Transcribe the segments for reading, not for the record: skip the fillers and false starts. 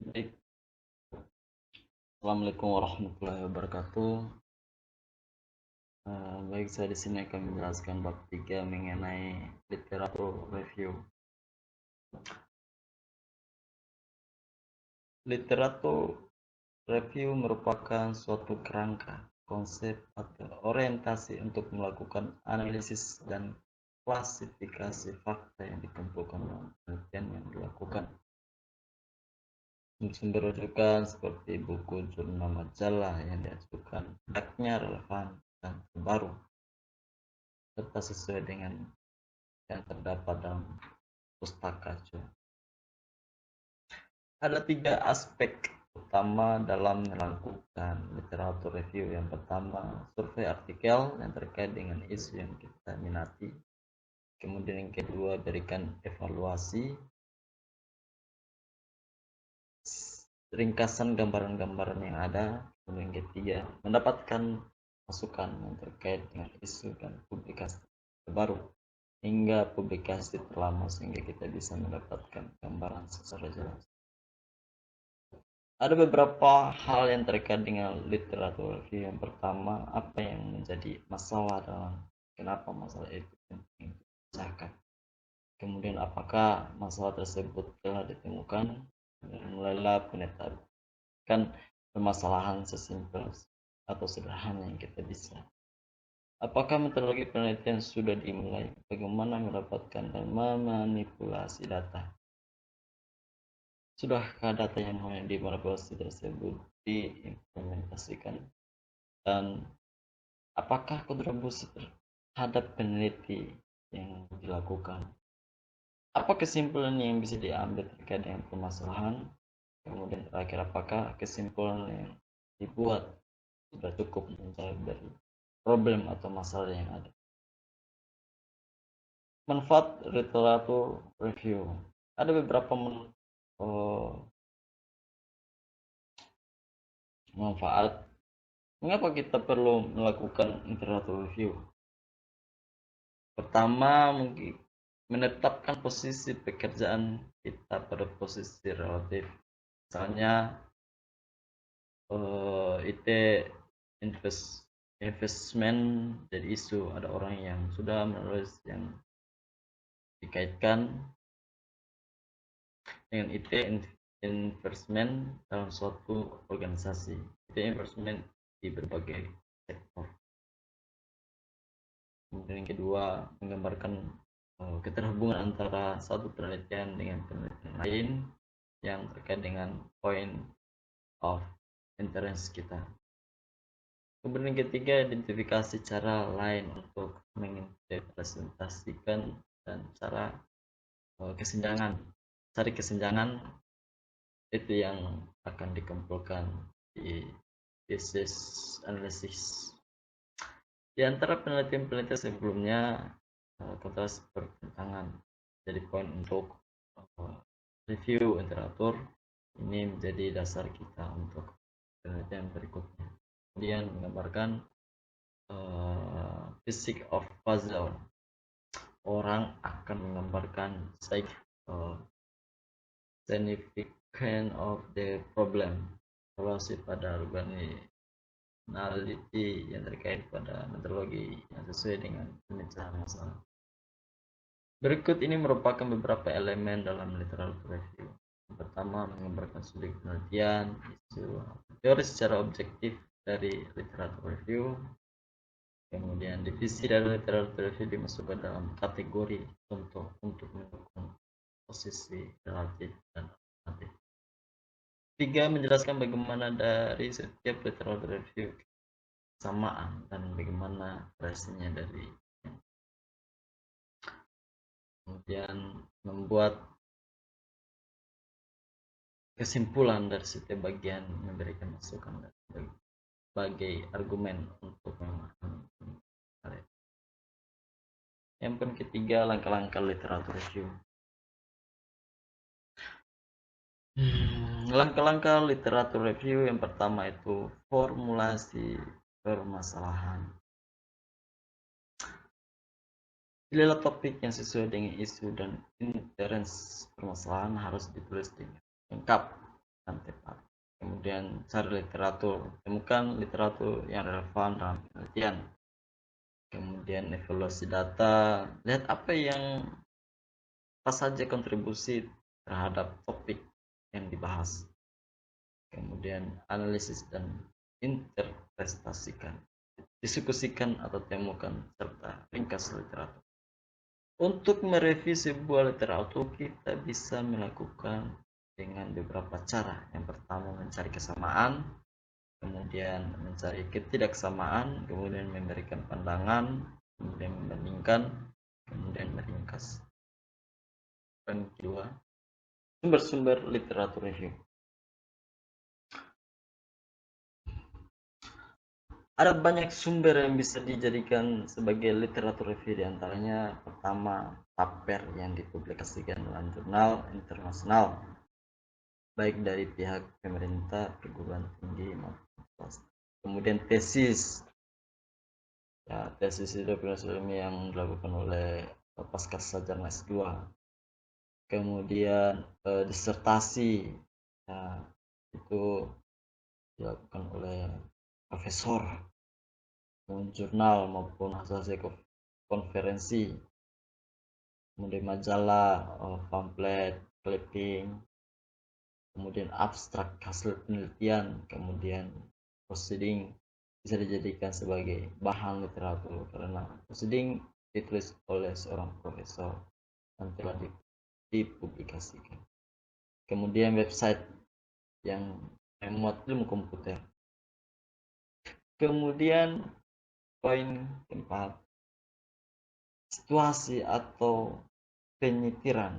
Baik, Assalamualaikum warahmatullahi wabarakatuh. Baik, saya di sini akan menjelaskan bab 3 mengenai literatur review. Literatur review merupakan suatu kerangka, konsep, atau orientasi untuk melakukan analisis dan klasifikasi fakta yang dikumpulkan dalam penelitian yang dilakukan. Sumber rujukan seperti buku, jurnal, majalah yang diajukan hendaknya relevan dan terbaru, serta sesuai dengan yang terdapat dalam pustaka. Ada 3 aspek utama dalam melakukan literatur review. Yang pertama, survei artikel yang terkait dengan isu yang kita minati. Kemudian yang kedua, berikan evaluasi, ringkasan gambaran-gambaran yang ada. Kemudian yang ketiga, mendapatkan masukan yang terkait dengan isu dan publikasi terbaru hingga publikasi terlama sehingga kita bisa mendapatkan gambaran secara jelas. Ada beberapa hal yang terkait dengan literatur review. Yang pertama, apa yang menjadi masalah dalam kenapa masalah itu penting dipecahkan. Kemudian apakah masalah tersebut telah ditemukan, dan mulailah penetapan permasalahan sesimpel atau sederhana yang kita bisa. Apakah metodologi penelitian sudah dimulai? Bagaimana mendapatkan dan memanipulasi data? Sudahkah data yang dimanipulasi tersebut diimplementasikan? Dan apakah kontribusi terhadap peneliti yang dilakukan? Apa kesimpulan yang bisa diambil terkait dengan permasalahan? Kemudian terakhir, apakah kesimpulan yang dibuat sudah cukup menjawab dari problem atau masalah yang ada? Manfaat literatur review. Ada beberapa manfaat. Mengapa kita perlu melakukan literatur review? Pertama, mungkin menetapkan posisi pekerjaan kita pada posisi relatif. Misalnya IT investment jadi isu, ada orang yang sudah menulis yang dikaitkan dengan IT investment dalam suatu organisasi, IT investment di berbagai sektor. Kemudian yang kedua, menggambarkan keterhubungan antara satu penelitian dengan penelitian lain yang terkait dengan point of interest kita. Kemudian yang ketiga, identifikasi cara lain untuk menginterpretasikan dan cara kesenjangan, cari kesenjangan itu yang akan dikumpulkan di thesis analysis. Di antara penelitian-penelitian sebelumnya kontras bertentangan. Jadi poin untuk review literatur ini menjadi dasar kita untuk penelitian berikutnya. Kemudian menggambarkan physics of puzzle. Orang akan menggambarkan significance of the problem, evaluasi pada organisality yang terkait pada metodologi yang sesuai dengan pemecahan masalah. Berikut ini merupakan beberapa elemen dalam literatur review. Yang pertama, menggambarkan sudut penelitian, isu, teori secara objektif dari literatur review. Kemudian divisi dari literatur review dimasukkan dalam kategori contoh untuk mendukung posisi relatif dan alternatif. 3. Menjelaskan bagaimana dari setiap literatur review kesamaan dan bagaimana variasinya dari. Kemudian membuat kesimpulan dari setiap bagian, memberikan masukan sebagai argumen untuk memahami. Yang ketiga, langkah-langkah literatur review. Langkah-langkah literatur review yang pertama itu formulasi permasalahan. Pilihlah topik yang sesuai dengan isu dan interest permasalahan harus ditulis dengan lengkap dan tepat. Kemudian cari literatur, temukan literatur yang relevan dalam penelitian. Kemudian evaluasi data, lihat apa saja kontribusi terhadap topik yang dibahas. Kemudian analisis dan interpretasikan, diskusikan atau temukan serta ringkas literatur. Untuk merevisi sebuah literatur kita bisa melakukan dengan beberapa cara. Yang pertama mencari kesamaan, kemudian mencari ketidaksamaan, kemudian memberikan pandangan, kemudian membandingkan, kemudian meringkas. Dan kedua, sumber-sumber literatur review. Ada banyak sumber yang bisa dijadikan sebagai literatur review, diantaranya pertama paper yang dipublikasikan dalam jurnal internasional baik dari pihak pemerintah, perguruan tinggi maupun swasta. Kemudian tesis, ya tesis itu penelitian yang dilakukan oleh pasca sarjana S2. Kemudian disertasi, ya, itu dilakukan oleh profesor, jurnal maupun hasil konferensi, kemudian majalah, pamflet, clipping, kemudian abstrak hasil penelitian, kemudian proceeding bisa dijadikan sebagai bahan literatur karena proceeding ditulis oleh seorang profesor dan telah dipublikasikan. Kemudian website yang memuat ilmu komputer. Kemudian poin keempat, situasi atau penyitiran.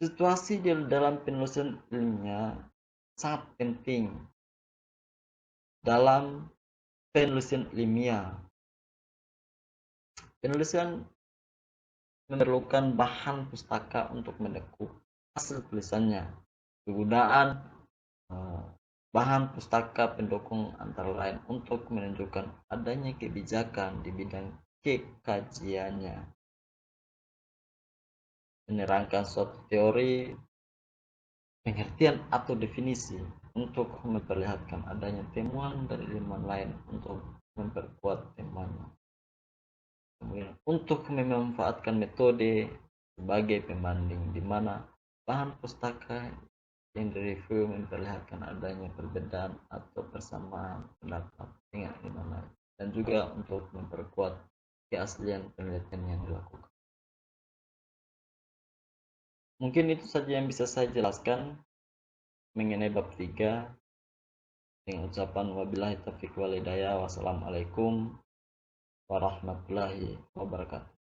Situasi dalam penulisan ilmiah sangat penting dalam penulisan ilmiah. Penulisan memerlukan bahan pustaka untuk mendukung hasil tulisannya. Penggunaan bahan pustaka pendukung antara lain untuk menunjukkan adanya kebijakan di bidang kekajiannya, menerangkan suatu teori, pengertian atau definisi untuk memperlihatkan adanya temuan dari ilmuwan lain untuk memperkuat temuannya. Kemudian untuk memanfaatkan metode sebagai pembanding di mana bahan pustaka yang direview memperlihatkan adanya perbedaan atau persamaan pendapat dengan ilmuwan lain, dan juga untuk memperkuat keaslian penelitian yang dilakukan. Mungkin itu saja yang bisa saya jelaskan mengenai bab 3 dengan ucapan wabillahi taufiq wal hidayah. Wassalamualaikum warahmatullahi wabarakatuh.